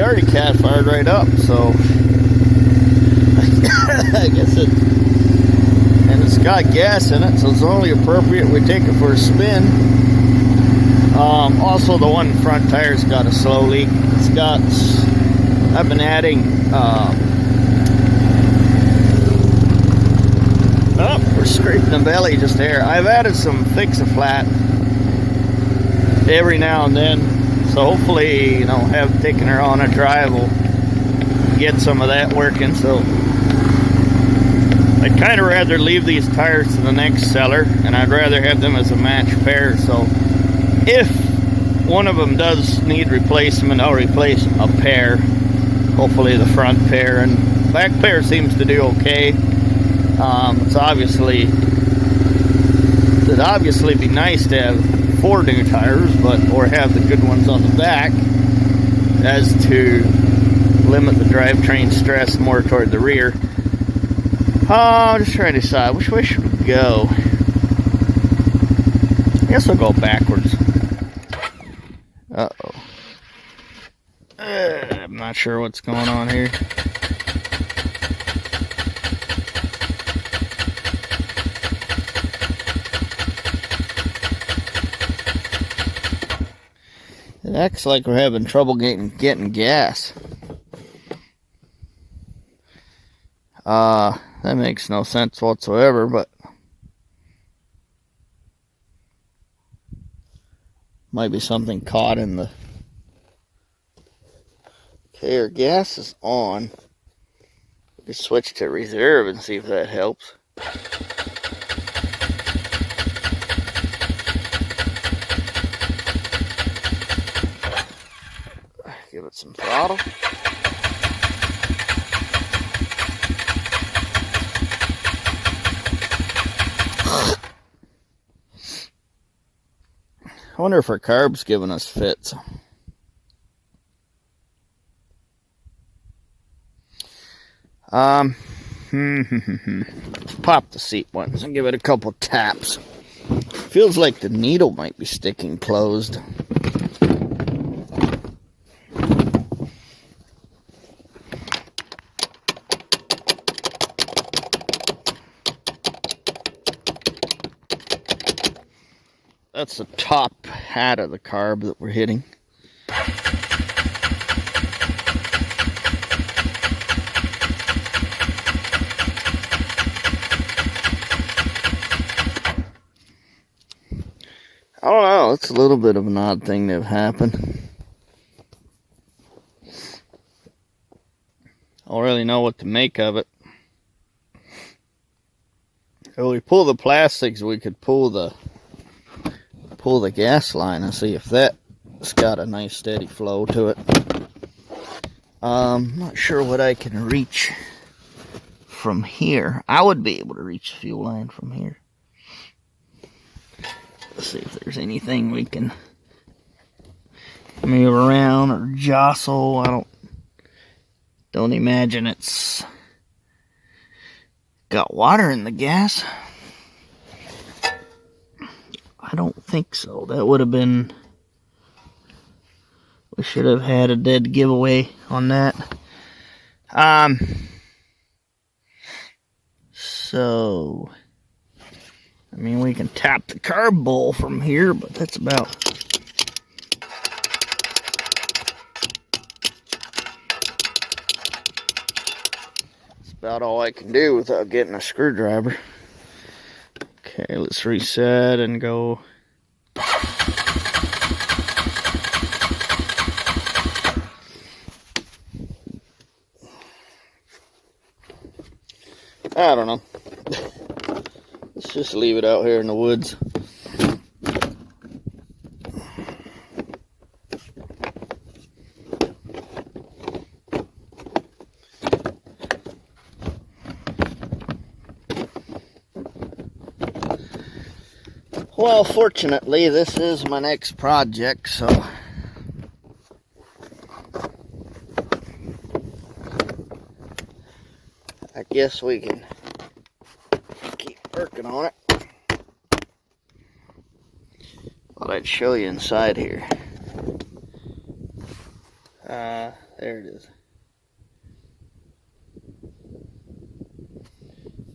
already cat fired right up, so I guess it's got gas in it, so it's only appropriate we take it for a spin. Also, the one front tire's got a slow leak. I've been adding, we're scraping the belly just there. I've added some Fix-A-Flat every now and then, so hopefully, taking her on a drive will get some of that working. So I'd kind of rather leave these tires to the next seller, and I'd rather have them as a match pair. So if one of them does need replacement, I'll replace a pair, hopefully the front pair, and back pair seems to do okay. It'd obviously be nice to have 4 new tires, or have the good ones on the back, as to limit the drivetrain stress more toward the rear. I'm just trying to decide which way should we go. I guess we'll go backwards. Uh-oh. I'm not sure what's going on here. It acts like we're having trouble getting gas. That makes no sense whatsoever, but might be something caught in the... Okay, our gas is on. We can switch to reserve and see if that helps. Give it some throttle. I wonder if our carb's giving us fits. Pop the seat once and give it a couple taps. Feels like the needle might be sticking closed. That's the top hat of the carb that we're hitting. I don't know, it's a little bit of an odd thing to have happened. I don't really know what to make of it. If we pull the plastics, we could pull the gas line and see if that's got a nice steady flow to it. I'm not sure what I can reach from here. I would be able to reach the fuel line from here. Let's see if there's anything we can move around or jostle. I don't imagine it's got water in the gas. I don't think so. That would have been... We should have had a dead giveaway on that. So... I mean, we can tap the carb bowl from here, but that's about... That's about all I can do without getting a screwdriver. Okay, let's reset and go. I don't know. Let's just leave it out here in the woods. Well, fortunately, this is my next project, so I guess we can keep working on it. Thought I'd show you inside here. There it is.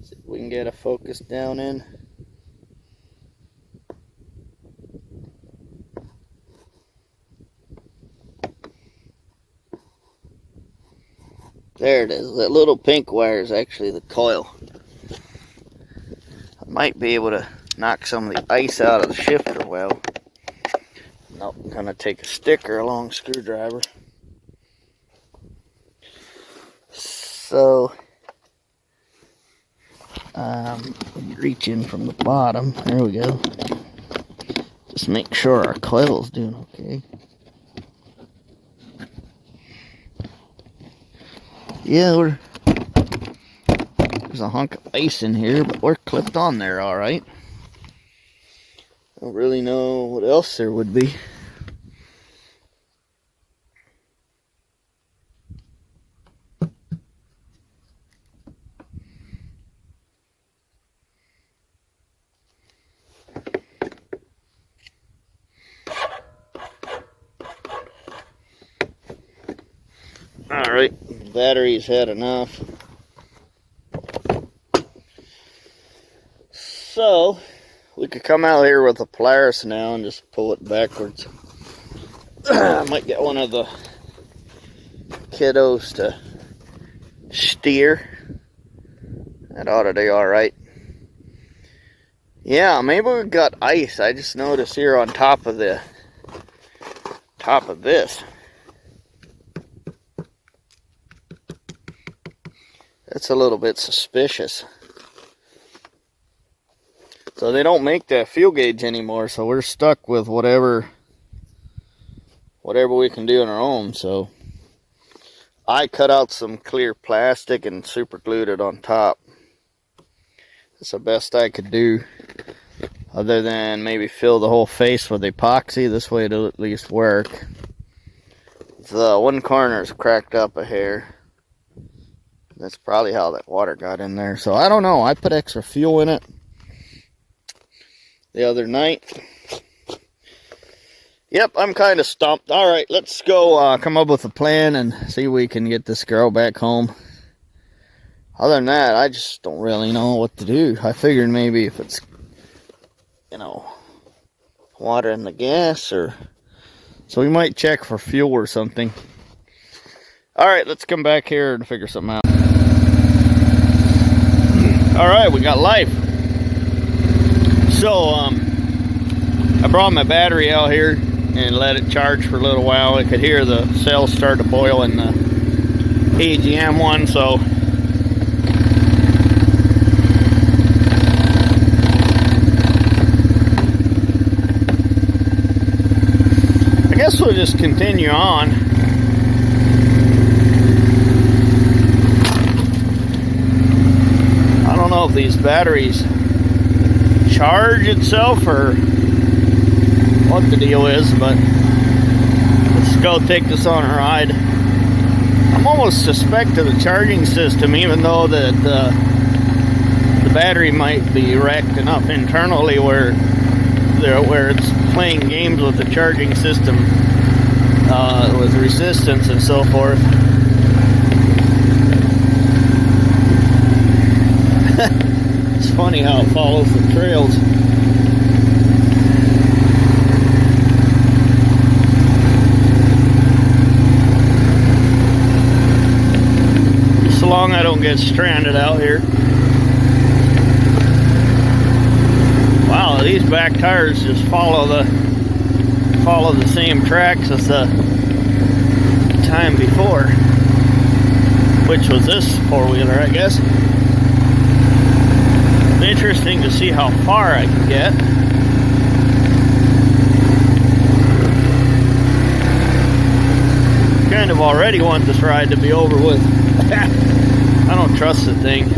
See if we can get a focus down in. There it is. That little pink wire is actually the coil. I might be able to knock some of the ice out of the shifter well. Nope, I'm gonna take a sticker, a long screwdriver. So, reach in from the bottom. There we go. Just make sure our coil's doing okay. Yeah, there's a hunk of ice in here, but we're clipped on there all right. Don't really know what else there would be. All right, the battery's had enough. So, we could come out here with a Polaris now and just pull it backwards. I might get one of the kiddos to steer. That ought to do all right. Yeah, maybe we've got ice. I just noticed here on top of this. That's a little bit suspicious. So they don't make that fuel gauge anymore, so we're stuck with whatever we can do on our own. So I cut out some clear plastic and super glued it on top. That's the best I could do, other than maybe fill the whole face with epoxy. This way it'll at least work. The one corner's cracked up a hair. That's probably how that water got in there. So I don't know. I put extra fuel in it the other night. Yep, I'm kind of stumped. All right, let's go come up with a plan and see if we can get this girl back home. Other than that, I just don't really know what to do. I figured maybe if it's, water in the gas, or so we might check for fuel or something. All right, let's come back here and figure something out. All right, we got life. So I brought my battery out here and let it charge for a little while. I could hear the cells start to boil in the AGM one, so I guess we'll just continue on. I don't know if these batteries charge itself or what the deal is, but let's go take this on a ride. I'm almost suspect of the charging system, even though that the battery might be wrecked enough internally where it's playing games with the charging system, with resistance and so forth. It's funny how it follows the trails. So long I don't get stranded out here. Wow, these back tires just follow the same tracks as the time before, which was this four-wheeler, I guess. Interesting to see how far I can get. Kind of already want this ride to be over with. I don't trust the thing.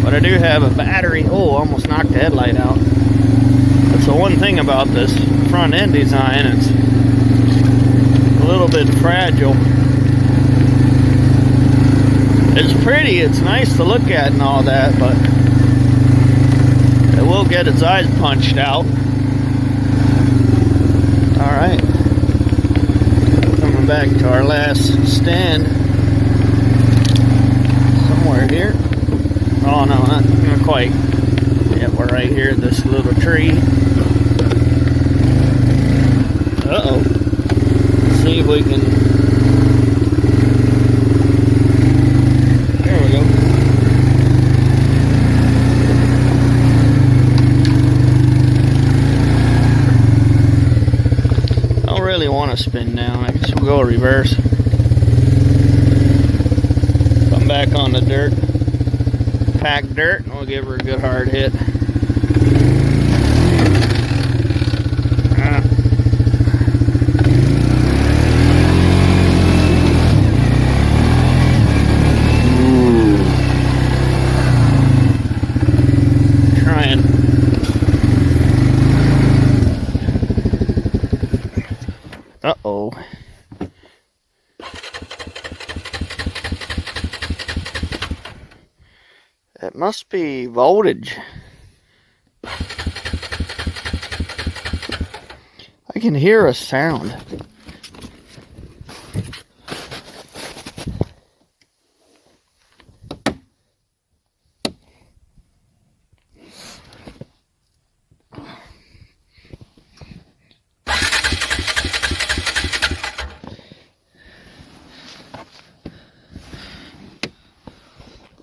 But I do have a battery. Oh, almost knocked the headlight out. That's the one thing about this front end design. It's a little bit fragile. It's pretty, it's nice to look at and all that, but it will get its eyes punched out. Alright. back to our last stand. Somewhere here. Oh no, not quite. Yeah, we're right here at this little tree. Uh-oh. Let's see if we can... There we go. I don't really want to spin down. I guess we'll go reverse. Come back on the dirt. Pack dirt, and we'll give her a good hard hit. Trying. Uh-oh. It must be voltage. I can hear a sound.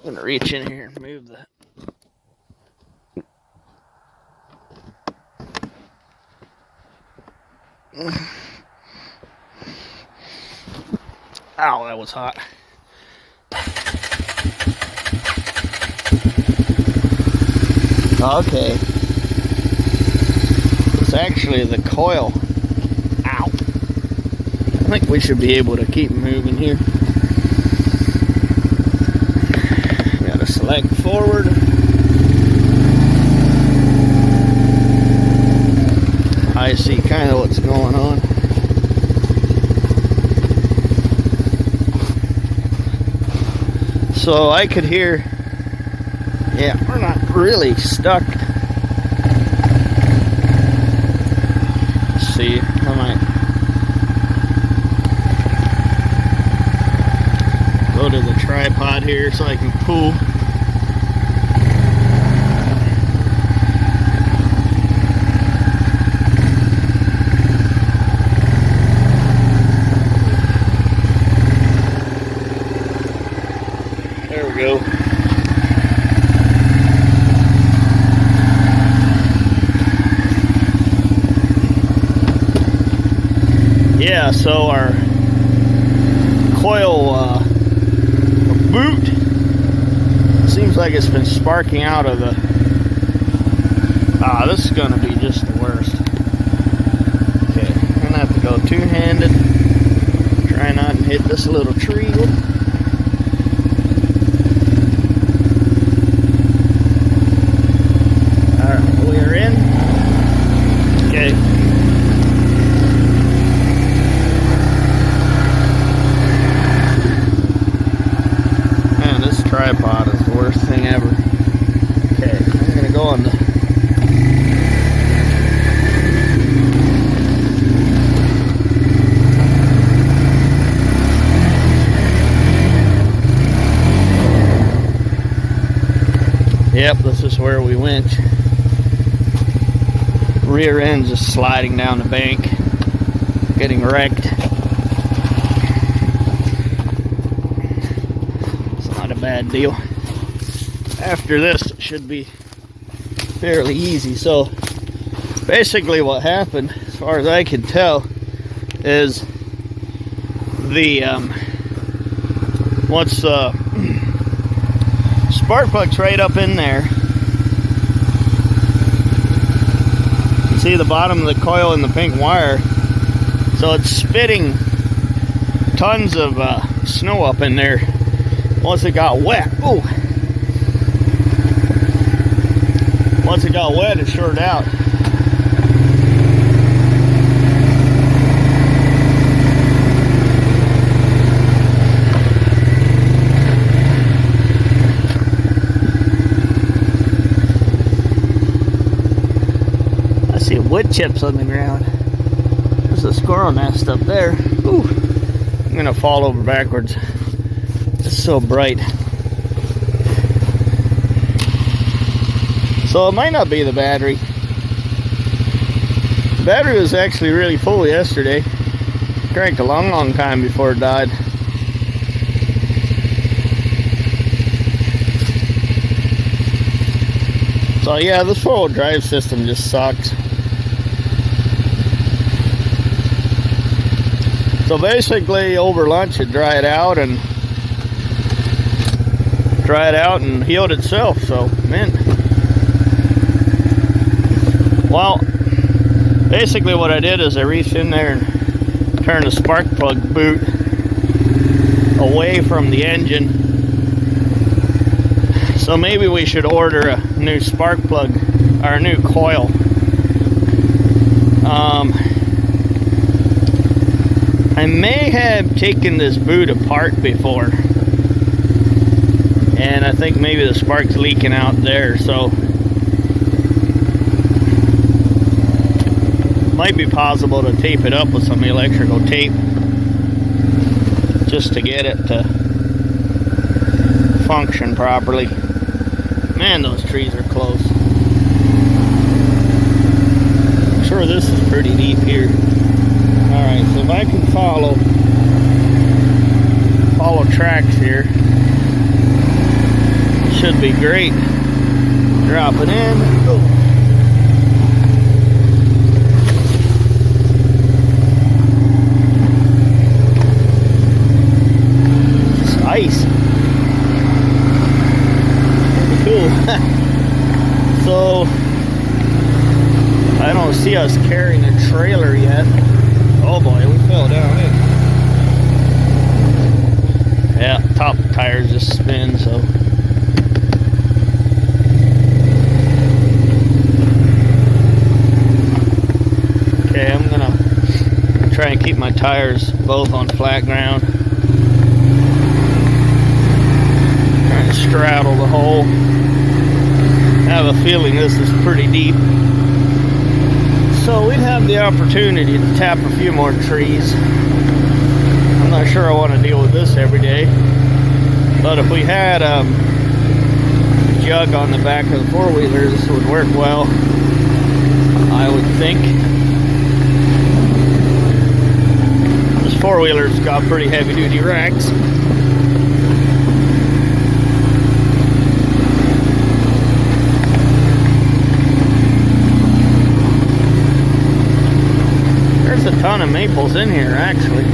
I'm gonna reach in here and move that. Ow, that was hot. Okay. It's actually the coil. Ow. I think we should be able to keep moving here. Select forward. I see kind of what's going on. So I could hear, yeah, we're not really stuck. Let's see, I might go to the tripod here so I can pull. There we go. Yeah, so our coil boot seems like it's been sparking out of the... this is gonna be just the worst. Okay, I'm gonna have to go two-handed. Try not to hit this little tree. Alright, we're in. Okay. Man, this tripod is the worst thing ever. Okay, I'm gonna go on the... Yep, this is where we went. Rear end just sliding down the bank, getting wrecked. It's not a bad deal. After this, it should be fairly easy. So basically what happened, as far as I can tell, is the once spark plug's right up in there. You see the bottom of the coil and the pink wire. So it's spitting tons of snow up in there. Once it got wet, oh! Once it got wet, it shorted out. Wood chips on the ground. There's a squirrel nest up there. Ooh. gonna fall over backwards. It's so bright. So it might not be the battery. The battery was actually really full yesterday. Drank a long time before it died. So yeah, this 4-wheel drive system just sucks. So basically over lunch it dried out and healed itself, so man. Well, basically what I did is I reached in there and turned the spark plug boot away from the engine. So maybe we should order a new spark plug or a new coil. I may have taken this boot apart before, and I think maybe the spark's leaking out there, so might be possible to tape it up with some electrical tape just to get it to function properly. Man, those trees are close. I'm sure this is pretty deep here. Alright, so if I can follow tracks here, should be great. Drop it in. Oh. It's ice. Cool. So I don't see us carrying a trailer yet. Oh boy, we fell down in. Yeah, top tires just spin, so. Okay, I'm gonna try and keep my tires both on flat ground. Trying to straddle the hole. I have a feeling this is pretty deep. So we'd have the opportunity to tap a few more trees. I'm not sure I want to deal with this every day. But if we had a jug on the back of the four-wheeler, this would work well, I would think. This four-wheeler's got pretty heavy-duty racks. There's a ton of maples in here, actually.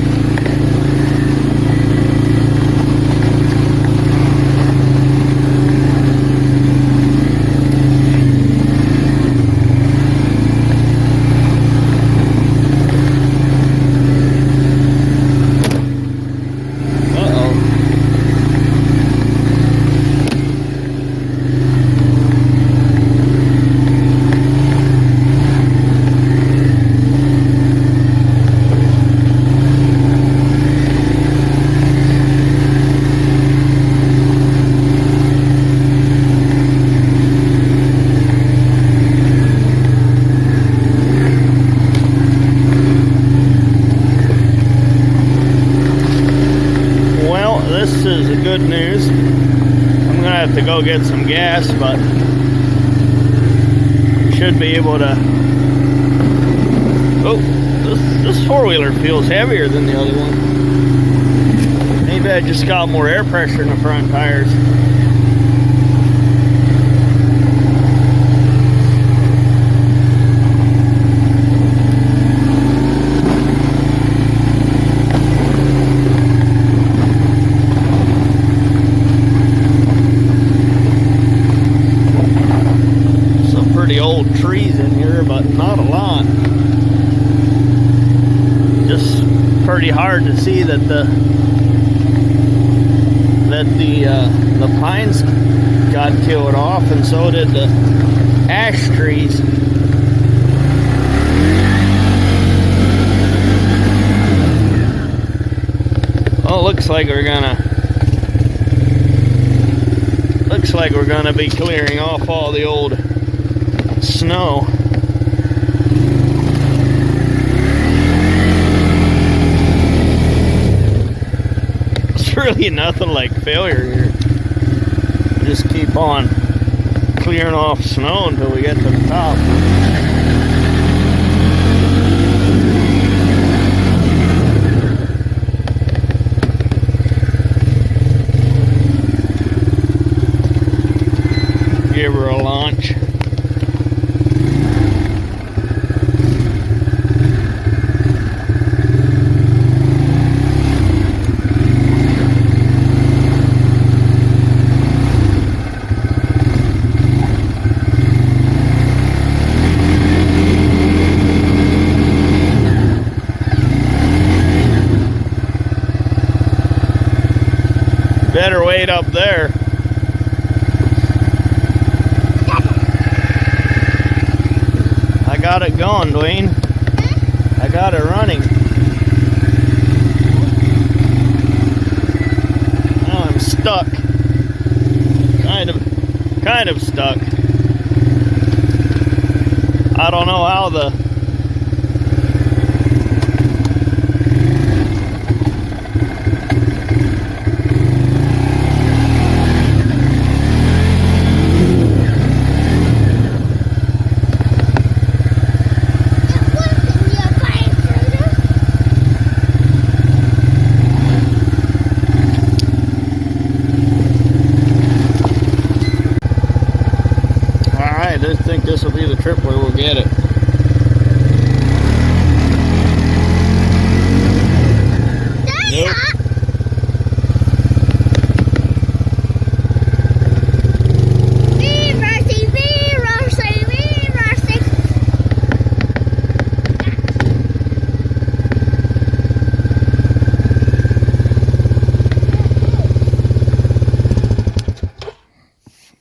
This is the good news. I'm gonna have to go get some gas, but should be able to. Oh, this four-wheeler feels heavier than the other one. Maybe I just got more air pressure in the front tires. Pretty old trees in here, but not a lot. Just pretty hard to see that the pines got killed off, and so did the ash trees. Well, looks like we're gonna be clearing off all the old snow. really nothing like failure here. Just keep on clearing off snow until we get to the top. Give her a launch. Better wait up there. I got it going, Dwayne. I got it running. Now I'm stuck. Kind of stuck. I don't know how the I think this will be the trip where we'll get it. Nope.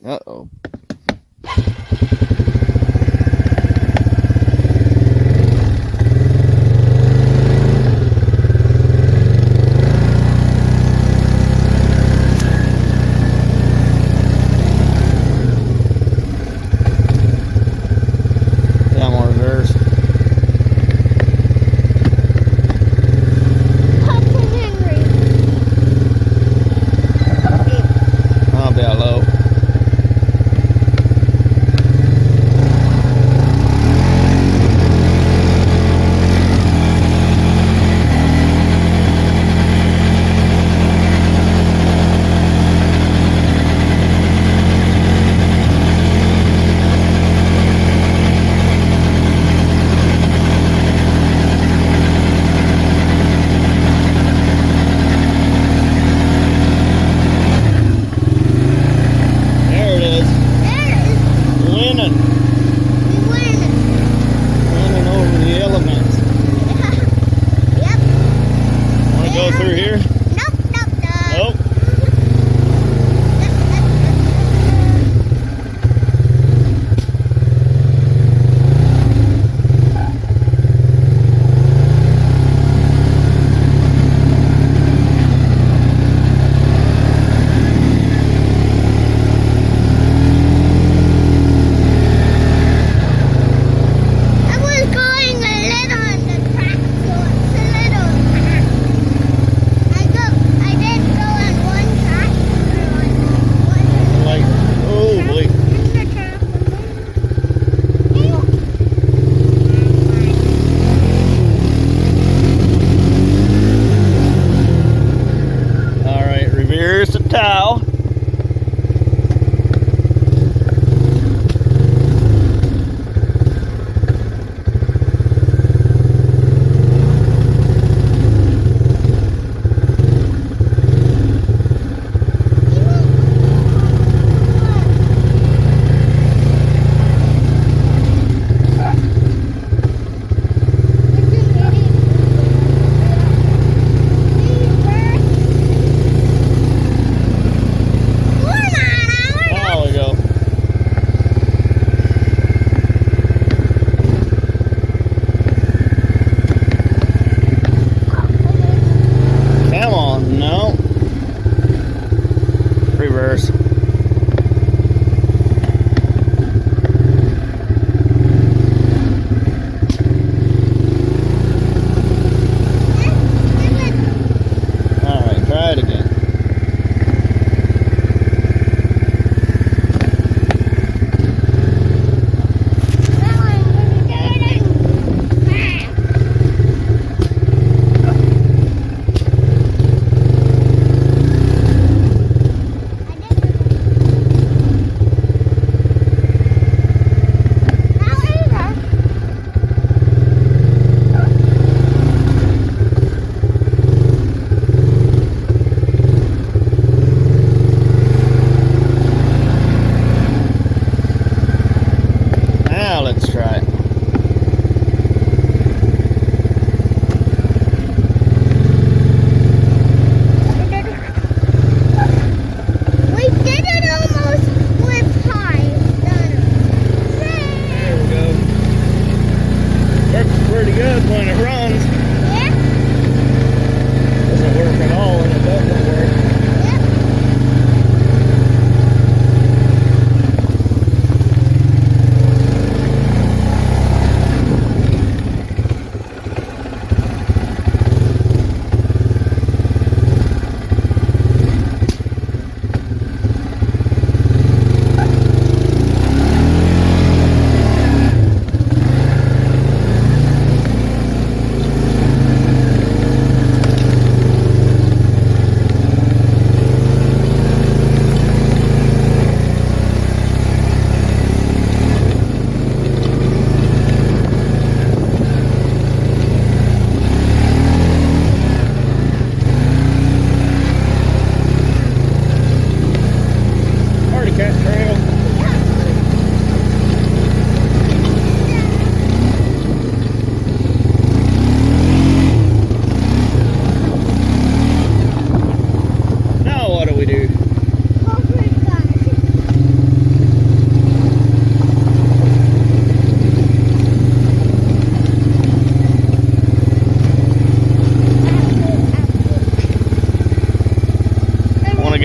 Uh-oh.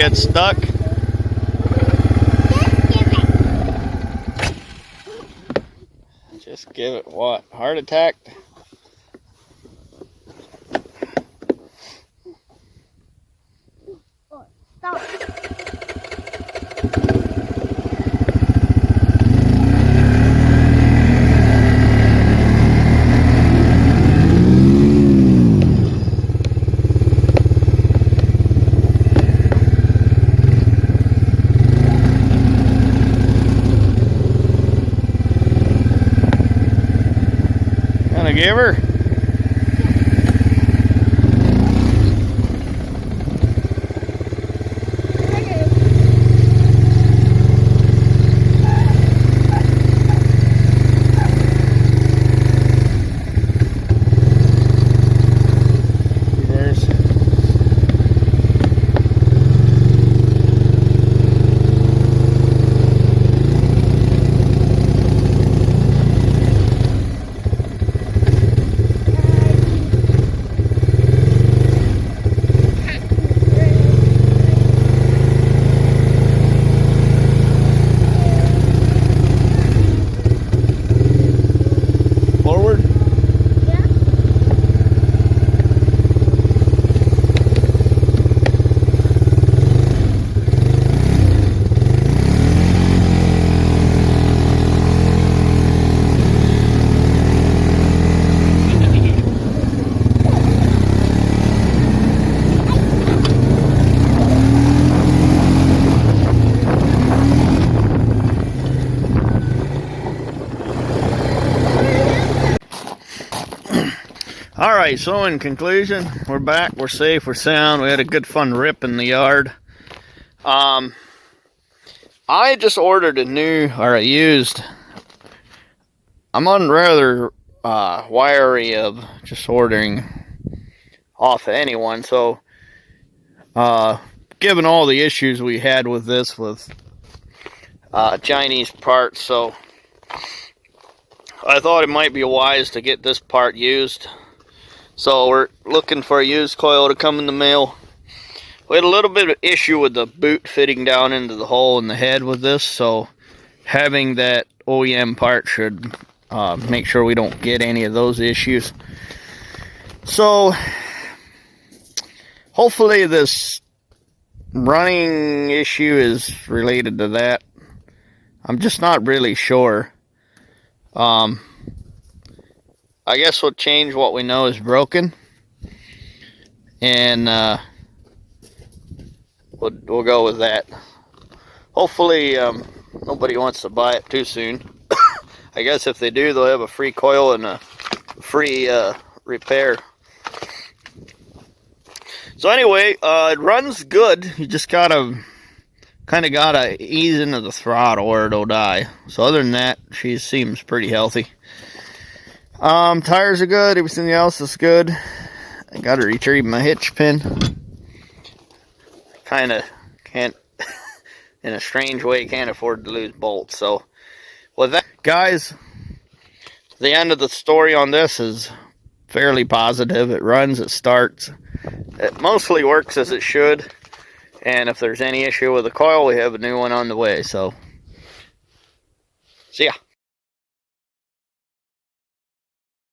get stuck. Just give it what? Heart attack? Stop. Gonna give her? Forward? Yeah. All right, so in conclusion, we're back, we're safe, we're sound. We had a good fun rip in the yard. I just ordered a used. I'm on rather wiry of just ordering off of anyone. So, given all the issues we had with this, with Chinese parts, so I thought it might be wise to get this part used. So we're looking for a used coil to come in the mail. We had a little bit of issue with the boot fitting down into the hole in the head with this, so having that OEM part should make sure we don't get any of those issues. So hopefully this running issue is related to that. I'm just not really sure. I guess we'll change what we know is broken, and we'll go with that. Hopefully nobody wants to buy it too soon. I guess if they do, they'll have a free coil and a free repair. So anyway, it runs good. You just gotta ease into the throttle or it'll die. So other than that, she seems pretty healthy. Tires are good. Everything else is good. I gotta retrieve my hitch pin. Kinda can't, in a strange way, can't afford to lose bolts. So with that, guys, the end of the story on this is fairly positive. It runs, it starts. It mostly works as it should. And if there's any issue with the coil, we have a new one on the way. So, see ya.